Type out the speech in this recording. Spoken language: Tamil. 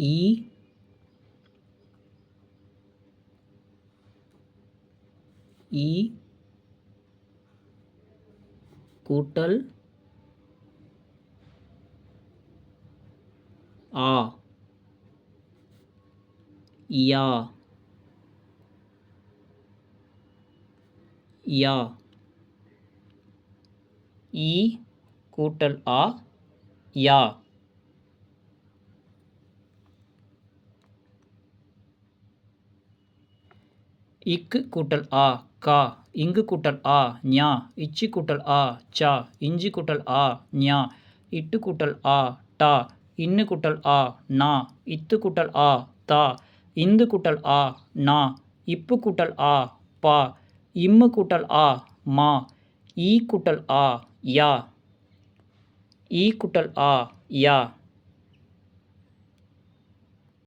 ஈ ஈ கூட்டல் ஆ யா யா ஈ கூட்டல் ஆ யா இக்கு கூட்டல் ஆ கா இங்கு கூட்டல் ஆ ஞா இச்சு கூட்டல் ஆ சா இஞ்சி கூட்டல் ஆ ஞா இட்டு கூட்டல் ஆ டா இன்னு கூட்டல் ஆ நா இத்து கூட்டல் ஆ தா இந்து கூட்டல் ஆ நா இப்பு கூட்டல் ஆ பா இம்மு கூட்டல் ஆ மா ஈ கூட்டல் ஆ யா ஈ கூட்டல் ஆ யா